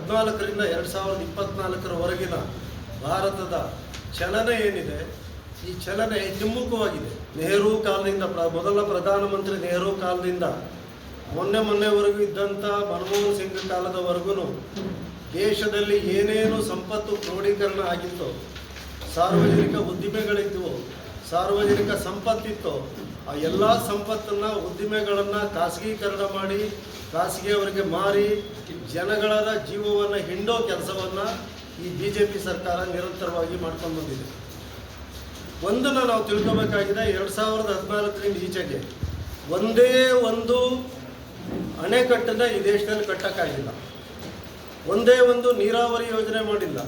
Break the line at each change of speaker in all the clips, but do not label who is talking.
2014ರಿಂದ 2024ರವರೆಗಿನ ಭಾರತದ ಚಲನೆ ಏನಿದೆ, ಈ ಚಲನೆ ಹಿಮ್ಮುಖವಾಗಿದೆ. ನೆಹರು ಕಾಲದಿಂದ, ಮೊದಲ ಪ್ರಧಾನಮಂತ್ರಿ ನೆಹರು ಕಾಲದಿಂದ ಮೊನ್ನೆವರೆಗೂ ಇದ್ದಂಥ ಮನಮೋಹನ್ ಸಿಂಗ್ ಕಾಲದವರೆಗೂ ದೇಶದಲ್ಲಿ ಏನೇನು ಸಂಪತ್ತು ಕ್ರೋಢೀಕರಣ ಆಗಿತ್ತೋ, ಸಾರ್ವಜನಿಕ ಉದ್ದಿಮೆಗಳಿದ್ದವು, ಸಾರ್ವಜನಿಕ ಸಂಪತ್ತಿತ್ತು, ಆ ಎಲ್ಲ ಸಂಪತ್ತನ್ನು, ಉದ್ದಿಮೆಗಳನ್ನು ಖಾಸಗೀಕರಣ ಮಾಡಿ ಖಾಸಗಿಯವರಿಗೆ ಮಾರಿ ಜನಗಳ ಜೀವವನ್ನು ಹಿಂಡೋ ಕೆಲಸವನ್ನು ಈ BJP ಸರ್ಕಾರ ನಿರಂತರವಾಗಿ ಮಾಡ್ಕೊಂಡು ಬಂದಿದೆ. ಒಂದನ್ನು ನಾವು ತಿಳ್ಕೋಬೇಕಾಗಿದೆ, 2014ರಿಂದ ಈಚೆಗೆ ಒಂದೇ ಒಂದು ಅಣೆಕಟ್ಟನ್ನು ಈ ದೇಶದಲ್ಲಿ ಕಟ್ಟಕ್ಕಾಗಿಲ್ಲ, ಒಂದೇ ಒಂದು ನೀರಾವರಿ ಯೋಜನೆ ಮಾಡಿಲ್ಲ,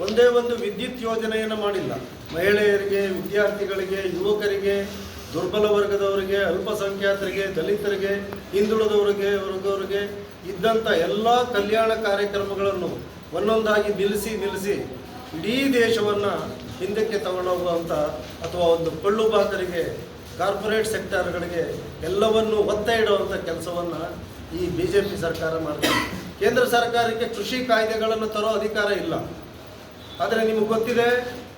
ಒಂದೇ ಒಂದು ವಿದ್ಯುತ್ ಯೋಜನೆಯನ್ನು ಮಾಡಿಲ್ಲ. ಮಹಿಳೆಯರಿಗೆ, ವಿದ್ಯಾರ್ಥಿಗಳಿಗೆ, ಯುವಕರಿಗೆ, ದುರ್ಬಲ ವರ್ಗದವರಿಗೆ, ಅಲ್ಪಸಂಖ್ಯಾತರಿಗೆ, ದಲಿತರಿಗೆ, ಹಿಂದುಳಿದವರಿಗೆ ವರ್ಗದವರಿಗೆ ಇದ್ದಂಥ ಎಲ್ಲ ಕಲ್ಯಾಣ ಕಾರ್ಯಕ್ರಮಗಳನ್ನು ಒಂದೊಂದಾಗಿ ನಿಲ್ಲಿಸಿ ಇಡೀ ದೇಶವನ್ನು ಹಿಂದಕ್ಕೆ ತಗೊಂಡೋಗುವಂಥ ಅಥವಾ ಒಂದು ಕೊಳ್ಳುಬಾಕರಿಗೆ, ಕಾರ್ಪೊರೇಟ್ ಸೆಕ್ಟರ್ಗಳಿಗೆ ಎಲ್ಲವನ್ನೂ ಒತ್ತ ಇಡುವಂಥ ಕೆಲಸವನ್ನು ಈ BJP ಸರ್ಕಾರ ಮಾಡ್ತಾರೆ. ಕೇಂದ್ರ ಸರ್ಕಾರಕ್ಕೆ ಕೃಷಿ ಕಾಯ್ದೆಗಳನ್ನು ತರೋ ಅಧಿಕಾರ ಇಲ್ಲ. ಆದರೆ ನಿಮಗೆ ಗೊತ್ತಿದೆ,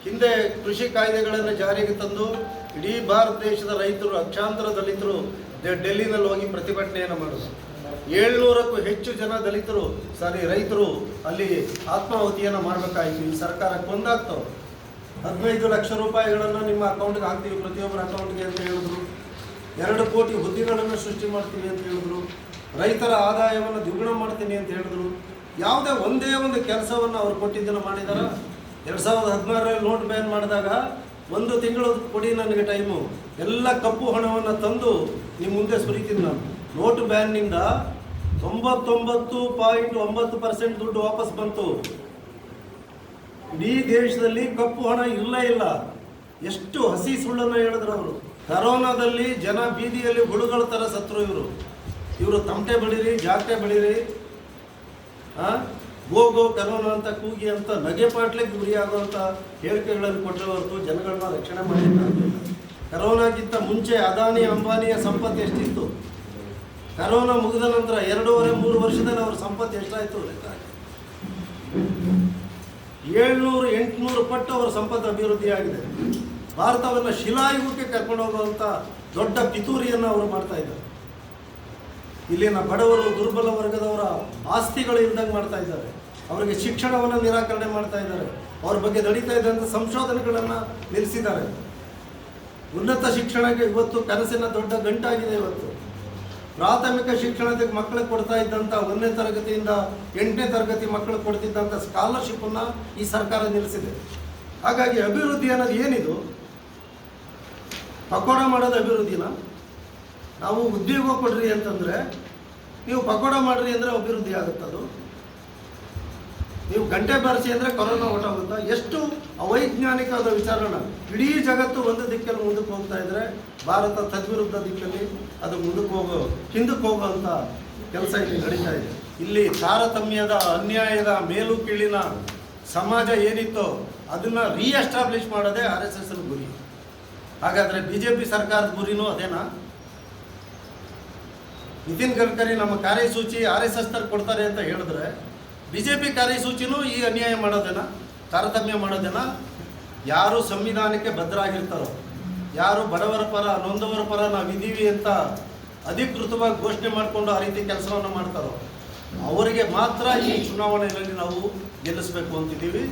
ಹಿಂದೆ ಕೃಷಿ ಕಾಯ್ದೆಗಳನ್ನು ಜಾರಿಗೆ ತಂದು ಇಡೀ ಭಾರತ ದೇಶದ ರೈತರು, ಲಕ್ಷಾಂತರ ದಲಿತರು ಡೆಲ್ಲಿನಲ್ಲಿ ಹೋಗಿ ಪ್ರತಿಭಟನೆಯನ್ನು ಮಾಡಿದ್ರು. 700ಕ್ಕೂ ಹೆಚ್ಚು ಜನ ರೈತರು ಅಲ್ಲಿ ಆತ್ಮಾಹುತಿಯನ್ನು ಮಾಡಬೇಕಾಯಿತು. ಈ ಸರ್ಕಾರಕ್ಕೆ ಒಂದಾಗ್ತವೆ. 15 ಲಕ್ಷ ರೂಪಾಯಿಗಳನ್ನು ನಿಮ್ಮ ಅಕೌಂಟ್ಗೆ ಹಾಕ್ತೀವಿ, ಪ್ರತಿಯೊಬ್ಬರ ಅಕೌಂಟ್ಗೆ ಅಂತ ಹೇಳಿದ್ರು. 2 ಕೋಟಿ ಹುದ್ದೆಗಳನ್ನು ಸೃಷ್ಟಿ ಮಾಡ್ತೀವಿ ಅಂತ ಹೇಳಿದ್ರು. ರೈತರ ಆದಾಯವನ್ನು ದ್ವಿಗುಣ ಮಾಡ್ತೀನಿ ಅಂತ ಹೇಳಿದ್ರು. ಯಾವುದೇ ಒಂದೇ ಒಂದು ಕೆಲಸವನ್ನು ಅವ್ರು ಕೊಟ್ಟಿದ್ದನ್ನು ಮಾಡಿದಾರ? 2016ರಲ್ಲಿ ನೋಟ್ ಬ್ಯಾನ್ ಮಾಡಿದಾಗ 1 ತಿಂಗಳು ಕೊಡಿ ನನಗೆ ಟೈಮು, ಎಲ್ಲ ಕಪ್ಪು ಹಣವನ್ನು ತಂದು ನಿಮ್ಮ ಮುಂದೆ ಸುರಿತೀನಿ ನಾನು. ನೋಟ್ ಬ್ಯಾನ್ನಿಂದ 99.9% ದುಡ್ಡು ವಾಪಸ್ ಬಂತು. ಇಡೀ ದೇಶದಲ್ಲಿ ಕಪ್ಪು ಹಣ ಇರಲೇ ಇಲ್ಲ. ಎಷ್ಟು ಹಸಿ ಸುಳ್ಳನ್ನು ಹೇಳಿದ್ರು ಅವರು. ಕರೋನಾದಲ್ಲಿ ಜನ ಬೀದಿಯಲ್ಲಿ ಹುಳುಗಳ ಥರ ಸತ್ರು. ಇವರು ತಮಟೆ ಬಡೀರಿ, ಜಾಗಟೆ ಬಡೀರಿ, ಗೋ ಕರೋನಾ ಅಂತ ಕೂಗಿ ಅಂತ ನಗೆಪಾಟ್ಲಿಗೆ ಗುರಿಯಾಗುವಂಥ ಹೇಳಿಕೆಗಳನ್ನು ಕೊಟ್ಟರೆ ಹೊರತು ಜನಗಳನ್ನ ರಕ್ಷಣೆ ಮಾಡಿದ್ದಾರೆ. ಕರೋನಾಗಿಂತ ಮುಂಚೆ ಅದಾನಿ ಅಂಬಾನಿಯ ಸಂಪತ್ತು ಎಷ್ಟಿತ್ತು? ಕರೋನಾ ಮುಗಿದ ನಂತರ 2.5-3 ವರ್ಷದಲ್ಲಿ ಅವರ ಸಂಪತ್ತು ಎಷ್ಟಾಯಿತು? 700-800 ಪಟ್ಟು ಅವರ ಸಂಪತ್ತು ಅಭಿವೃದ್ಧಿ ಆಗಿದೆ. ಭಾರತವನ್ನು ಶಿಲಾಯುಗಕ್ಕೆ ಕರ್ಕೊಂಡು ಹೋಗುವಂಥ ದೊಡ್ಡ ಪಿತೂರಿಯನ್ನು ಅವರು ಮಾಡ್ತಾ ಇದ್ದಾರೆ. ಇಲ್ಲಿನ ಬಡವರು, ದುರ್ಬಲ ವರ್ಗದವರ ಆಸ್ತಿಗಳು ಇಲ್ದಂಗೆ ಮಾಡ್ತಾ ಇದ್ದಾರೆ. ಅವರಿಗೆ ಶಿಕ್ಷಣವನ್ನು ನಿರಾಕರಣೆ ಮಾಡ್ತಾ ಇದ್ದಾರೆ. ಅವ್ರ ಬಗ್ಗೆ ನಡೀತಾ ಇದ್ದಂಥ ಸಂಶೋಧನೆಗಳನ್ನು ನಿಲ್ಲಿಸಿದ್ದಾರೆ. ಉನ್ನತ ಶಿಕ್ಷಣಕ್ಕೆ ಇವತ್ತು ಕನಸಿನ ದೊಡ್ಡ ಗಂಟಾಗಿದೆ. ಇವತ್ತು ಪ್ರಾಥಮಿಕ ಶಿಕ್ಷಣದ ಮಕ್ಕಳಿಗೆ ಕೊಡ್ತಾ ಇದ್ದಂಥ 1ನೇ ತರಗತಿಯಿಂದ 8ನೇ ತರಗತಿ ಮಕ್ಕಳಿಗೆ ಕೊಡ್ತಿದ್ದಂಥ ಸ್ಕಾಲರ್ಶಿಪ್ಪನ್ನು ಈ ಸರ್ಕಾರ ನಿಲ್ಲಿಸಿದೆ. ಹಾಗಾಗಿ ಅಭಿವೃದ್ಧಿ ಅನ್ನೋದು ಏನಿದು? ಪಕೋಡ ಮಾಡೋದು ಅಭಿವೃದ್ಧಿನ? ನಾವು ಉದ್ಯೋಗ ಕೊಡ್ರಿ ಅಂತಂದರೆ ನೀವು ಪಕೋಡ ಮಾಡ್ರಿ ಅಂದರೆ ಅಭಿವೃದ್ಧಿ ಆಗುತ್ತದು? ನೀವು ಗಂಟೆ ಬಾರಿಸಿ ಅಂದರೆ ಕೊರೋನಾ ಹೊರಟೋಗುತ್ತಾ? ಎಷ್ಟು ಅವೈಜ್ಞಾನಿಕವಾದ ವಿಚಾರಣ. ಇಡೀ ಜಗತ್ತು ಒಂದು ದಿಕ್ಕಲ್ಲಿ ಮುಂದಕ್ಕೆ ಹೋಗ್ತಾ ಇದ್ದರೆ ಭಾರತ ತದ್ವಿರುದ್ಧ ದಿಕ್ಕಲ್ಲಿ ಅದು ಹಿಂದಕ್ಕೆ ಹೋಗುವಂಥ ಕೆಲಸ ಇಲ್ಲಿ ನಡೀತಾ ಇದೆ. ಇಲ್ಲಿ ತಾರತಮ್ಯದ, ಅನ್ಯಾಯದ, ಮೇಲು ಕೀಳಿನ ಸಮಾಜ ಏನಿತ್ತೋ ಅದನ್ನು ರೀಎಸ್ಟಾಬ್ಲಿಷ್ ಮಾಡೋದೇ RSSನ ಗುರಿ. ಹಾಗಾದರೆ BJP ಸರ್ಕಾರದ ಗುರಿನೂ ಅದೇನಾ? ನಿತಿನ್ ಗಡ್ಕರಿ ನಮ್ಮ ಕಾರ್ಯಸೂಚಿ RSSನವ್ರು ಕೊಡ್ತಾರೆ ಅಂತ ಹೇಳಿದ್ರೆ BJP ಕಾರ್ಯಸೂಚಿನೂ ಈ ಅನ್ಯಾಯ ಮಾಡೋದೇನಾ? ತಾರತಮ್ಯ ಮಾಡೋದೇನಾ? ಯಾರು ಸಂವಿಧಾನಕ್ಕೆ ಬದ್ಧರಾಗಿರ್ತಾರೋ, ಯಾರು ಬಡವರ ಪರ, ನೊಂದವರ ಪರ ನಾವಿದ್ದೀವಿ ಅಂತ ಅಧಿಕೃತವಾಗಿ ಘೋಷಣೆ ಮಾಡಿಕೊಂಡು ಆ ರೀತಿ ಕೆಲಸವನ್ನು ಮಾಡ್ತಾರೋ ಅವರಿಗೆ ಮಾತ್ರ ಈ ಚುನಾವಣೆಯಲ್ಲಿ ನಾವು ಗೆಲ್ಲಿಸಬೇಕು ಅಂತಿದ್ದೀವಿ.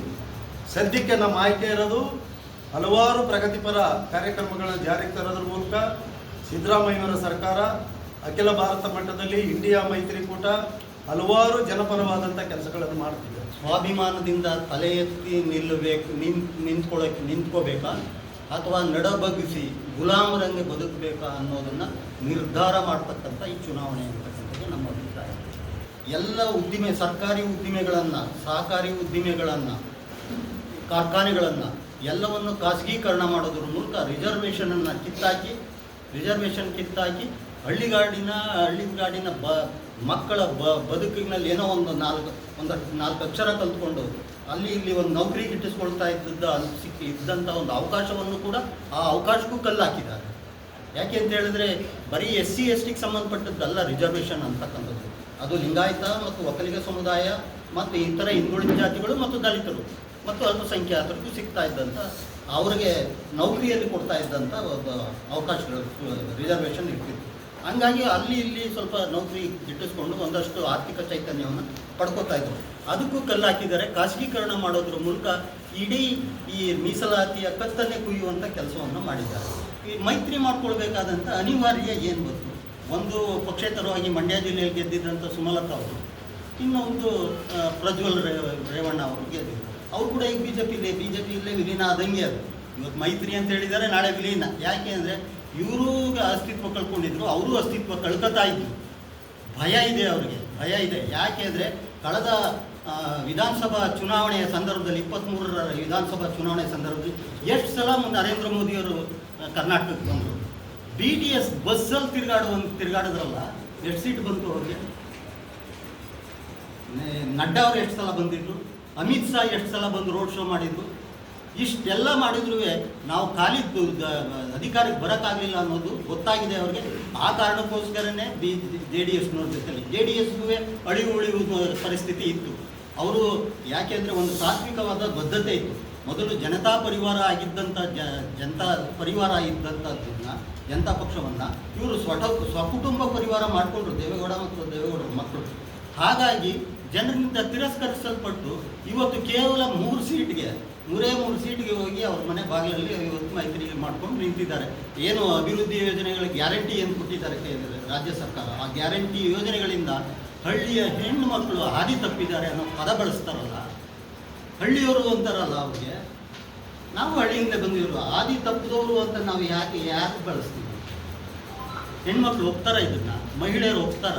ಸದ್ಯಕ್ಕೆ ನಮ್ಮ ಆಯ್ಕೆ ಇರೋದು ಹಲವಾರು ಪ್ರಗತಿಪರ ಕಾರ್ಯಕ್ರಮಗಳನ್ನು ಜಾರಿಗೆ ತರೋದ್ರ ಮೂಲಕ ಸಿದ್ದರಾಮಯ್ಯನವರ ಸರ್ಕಾರ ಅಖಿಲ ಭಾರತ ಮಟ್ಟದಲ್ಲಿ ಇಂಡಿಯಾ ಮೈತ್ರಿಕೂಟ ಹಲವಾರು ಜನಪರವಾದಂಥ ಕೆಲಸಗಳನ್ನು ಮಾಡ್ತಿದೆ.
ಸ್ವಾಭಿಮಾನದಿಂದ ತಲೆ ಎತ್ತಿ ನಿಂತ್ಕೋಬೇಕಾ ಅಥವಾ ನಡಬಗ್ಗಿಸಿ ಗುಲಾಮರಂಗೆ ಬದುಕಬೇಕಾ ಅನ್ನೋದನ್ನು ನಿರ್ಧಾರ ಮಾಡ್ತಕ್ಕಂಥ ಈ ಚುನಾವಣೆ ಅಂತಕ್ಕಂಥದ್ದು ನಮ್ಮ ಅಭಿಪ್ರಾಯ. ಎಲ್ಲ ಸರ್ಕಾರಿ ಉದ್ದಿಮೆಗಳನ್ನು, ಸಹಕಾರಿ ಉದ್ದಿಮೆಗಳನ್ನು, ಕಾರ್ಖಾನೆಗಳನ್ನು ಎಲ್ಲವನ್ನು ಖಾಸಗೀಕರಣ ಮಾಡೋದ್ರ ಮೂಲಕ ರಿಸರ್ವೇಷನ್ ಕಿತ್ತಾಕಿ ಹಳ್ಳಿಗಾಡಿನ ಮಕ್ಕಳ ಬದುಕಿನಲ್ಲಿ ಏನೋ ಒಂದು ನಾಲ್ಕು ಅಕ್ಷರ ಕಲ್ತ್ಕೊಂಡು ಇಲ್ಲಿ ಒಂದು ನೌಕರಿ ಗಿಟ್ಟಿಸ್ಕೊಳ್ತಾ ಇದ್ದಂಥ ಒಂದು ಅವಕಾಶವನ್ನು ಕೂಡ ಆ ಅವಕಾಶಕ್ಕೂ ಕಲ್ಲಾಕಿದ್ದಾರೆ. ಯಾಕೆ ಅಂತ ಹೇಳಿದ್ರೆ ಬರೀ SC STಗೆ ಸಂಬಂಧಪಟ್ಟದ್ದಲ್ಲ ರಿಸರ್ವೇಷನ್ ಅಂತಕ್ಕಂಥದ್ದು. ಅದು ಲಿಂಗಾಯತ ಮತ್ತು ಒಕ್ಕಲಿಗ ಸಮುದಾಯ ಮತ್ತು ಇತರ ಹಿಂದುಳಿದ ಜಾತಿಗಳು ಮತ್ತು ದಲಿತರು ಮತ್ತು ಅಲ್ಪಸಂಖ್ಯಾತರಿಗೂ ಸಿಗ್ತಾ ಇದ್ದಂಥ ಅವರಿಗೆ ನೌಕರಿಯಲ್ಲಿ ಕೊಡ್ತಾ ಇದ್ದಂಥ ಒಬ್ಬ ಅವಕಾಶಗಳು ರಿಸರ್ವೇಷನ್ ಇರ್ತಿತ್ತು. ಹಂಗಾಗಿ ಅಲ್ಲಿ ಇಲ್ಲಿ ಸ್ವಲ್ಪ ನೌಕರಿ ಗಿಟ್ಟಿಸ್ಕೊಂಡು ಒಂದಷ್ಟು ಆರ್ಥಿಕ ಚೈತನ್ಯವನ್ನು ಪಡ್ಕೋತಾ ಇದ್ರು. ಅದಕ್ಕೂ ಕಲ್ಲು ಹಾಕಿದ್ದಾರೆ. ಖಾಸಗೀಕರಣ ಮಾಡೋದ್ರ ಮೂಲಕ ಇಡೀ ಈ ಮೀಸಲಾತಿಯ ಕತ್ತನ್ನೇ ಕುಯ್ಯುವಂಥ ಕೆಲಸವನ್ನು ಮಾಡಿದ್ದಾರೆ. ಈ ಮೈತ್ರಿ ಮಾಡ್ಕೊಳ್ಬೇಕಾದಂಥ ಅನಿವಾರ್ಯ ಏನು ಗೊತ್ತು? ಒಂದು ಪಕ್ಷೇತರವಾಗಿ ಮಂಡ್ಯ ಜಿಲ್ಲೆಯಲ್ಲಿ ಗೆದ್ದಿದ್ದಂಥ ಸುಮಲತಾ ಅವರು, ಇನ್ನೊಂದು ಪ್ರಜ್ವಲ್ ರೇವಣ್ಣ ಅವರು ಗೆದ್ದಿದ್ರು. ಅವರು ಕೂಡ ಈಗ ಬಿ ಜೆ ಪಿಯಲ್ಲೇ ವಿಲೀನ ಆದಂಗೆ ಅದು. ಇವತ್ತು ಮೈತ್ರಿ ಅಂತ ಹೇಳಿದ್ದಾರೆ, ನಾಳೆ ವಿಲೀನ. ಯಾಕೆ ಅಂದರೆ ಇವರು ಅಸ್ತಿತ್ವ ಕಳ್ಕೊಂಡಿದ್ರು, ಅವರು ಅಸ್ತಿತ್ವ ಕಳ್ಕೊತಾ ಇದ್ರು. ಭಯ ಇದೆ ಅವರಿಗೆ, ಭಯ ಇದೆ. ಯಾಕೆ ಅಂದರೆ ಕಳೆದ ವಿಧಾನಸಭಾ ಚುನಾವಣೆಯ ಸಂದರ್ಭದಲ್ಲಿ 23ರ ವಿಧಾನಸಭಾ ಚುನಾವಣೆ ಸಂದರ್ಭದಲ್ಲಿ ಎಷ್ಟು ಸಲ ನರೇಂದ್ರ ಮೋದಿಯವರು ಕರ್ನಾಟಕಕ್ಕೆ ಬಂದರು. BTS ಬಸ್ಸಲ್ಲಿ ತಿರುಗಾಡಿದ್ರಲ್ಲ, ಎಷ್ಟು ಸೀಟ್ ಬಂತು ಅವ್ರಿಗೆ? ನಡ್ಡಾ ಅವರು ಎಷ್ಟು ಸಲ ಬಂದಿದ್ರು, ಅಮಿತ್ ಶಾ ಎಷ್ಟು ಸಲ ಬಂದು ರೋಡ್ ಶೋ ಮಾಡಿದ್ರು. ಇಷ್ಟೆಲ್ಲ ಮಾಡಿದ್ರೂ ನಾವು ಖಾಲಿದ್ದು ಅಧಿಕಾರಕ್ಕೆ ಬರೋಕ್ಕಾಗಲಿಲ್ಲ ಅನ್ನೋದು ಗೊತ್ತಾಗಿದೆ ಅವ್ರಿಗೆ. ಆ ಕಾರಣಕ್ಕೋಸ್ಕರನೇ JDSನವ್ರ ಜೊತೆಲಿ JDSಗೂ ಅಳಿವು ಉಳಿವು ಪರಿಸ್ಥಿತಿ ಇತ್ತು. ಅವರು ಯಾಕೆಂದರೆ ಒಂದು ತಾತ್ವಿಕವಾದ ಬದ್ಧತೆ ಇತ್ತು. ಮೊದಲು ಜನತಾ ಪರಿವಾರ ಆಗಿದ್ದಂಥ ಜನತಾ ಪರಿವಾರ ಇದ್ದಂಥದ್ದನ್ನು, ಜನತಾ ಪಕ್ಷವನ್ನು ಇವರು ಸ್ವಕುಟುಂಬ ಪರಿವಾರ ಮಾಡಿಕೊಂಡ್ರು, ದೇವೇಗೌಡ ಮತ್ತು ದೇವೇಗೌಡರ ಮಕ್ಕಳು. ಹಾಗಾಗಿ ಜನರಿಂದ ತಿರಸ್ಕರಿಸಲ್ಪಟ್ಟು ಇವತ್ತು ಕೇವಲ 3 ಸೀಟ್ಗೆ ಹೋಗಿ ಅವ್ರ ಮನೆ ಬಾಗಿಲಲ್ಲಿ ಇವತ್ತು ಮೈತ್ರಿ ಮಾಡ್ಕೊಂಡು ನಿಂತಿದ್ದಾರೆ. ಏನು ಅಭಿವೃದ್ಧಿ ಯೋಜನೆಗಳ ಗ್ಯಾರಂಟಿ ಏನು ಕೊಟ್ಟಿದ್ದಾರೆ ರಾಜ್ಯ ಸರ್ಕಾರ, ಆ ಗ್ಯಾರಂಟಿ ಯೋಜನೆಗಳಿಂದ ಹಳ್ಳಿಯ ಹೆಣ್ಣು ಮಕ್ಕಳು ಹಾದಿ ತಪ್ಪಿದ್ದಾರೆ ಅನ್ನೋ ಪದ ಬಳಸ್ತಾರಲ್ಲ, ಹಳ್ಳಿಯವರು ಅಂತಾರಲ್ಲ ಅವ್ರಿಗೆ. ನಾವು ಹಳ್ಳಿಯಿಂದ ಬಂದಿವರು, ಹಾದಿ ತಪ್ಪಿದವರು ಅಂತ ನಾವು ಯಾಕೆ ಬಳಸ್ತೀವಿ? ಹೆಣ್ಮಕ್ಳು ಒಪ್ತಾರ ಇದನ್ನು? ಮಹಿಳೆಯರು ಒಪ್ತಾರ?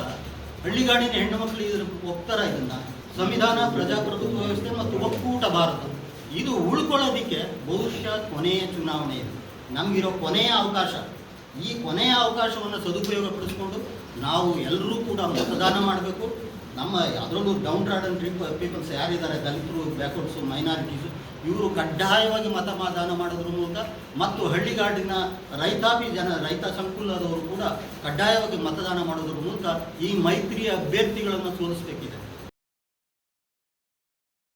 ಹಳ್ಳಿಗಾಡಿನ ಹೆಣ್ಣು ಮಕ್ಕಳು ಒಪ್ತಾರ ಇದನ್ನು? ಸಂವಿಧಾನ, ಪ್ರಜಾಪ್ರಭುತ್ವ ವ್ಯವಸ್ಥೆ ಮತ್ತು ಒಕ್ಕೂಟ ಭಾರತ ಇದು ಉಳ್ಕೊಳ್ಳೋದಕ್ಕೆ ಬಹುಶಃ ಕೊನೆಯ ಚುನಾವಣೆ ಇದೆ, ನಮಗಿರೋ ಕೊನೆಯ ಅವಕಾಶ. ಈ ಕೊನೆಯ ಅವಕಾಶವನ್ನು ಸದುಪಯೋಗಪಡಿಸ್ಕೊಂಡು ನಾವು ಎಲ್ಲರೂ ಕೂಡ ಮತದಾನ ಮಾಡಬೇಕು. ನಮ್ಮ ಅದರಲ್ಲೂ ಡೌನ್ ಟ್ರಾಡನ್ ಪೀಪಲ್ಸ್ ಯಾರಿದ್ದಾರೆ, ದಲಿತರು, ಬ್ಯಾಕ್ವರ್ಡ್ಸು, ಮೈನಾರಿಟೀಸು, ಇವರು ಕಡ್ಡಾಯವಾಗಿ ಮತದಾನ ಮಾಡೋದ್ರ ಮೂಲಕ, ಮತ್ತು ಹಳ್ಳಿಗಾಡಿನ ರೈತ ಸಂಕುಲದವರು ಕೂಡ ಕಡ್ಡಾಯವಾಗಿ ಮತದಾನ ಮಾಡೋದ್ರ ಮೂಲಕ ಈ ಮೈತ್ರಿಯ ಅಭ್ಯರ್ಥಿಗಳನ್ನು ಸೋಲಿಸಬೇಕಿದೆ.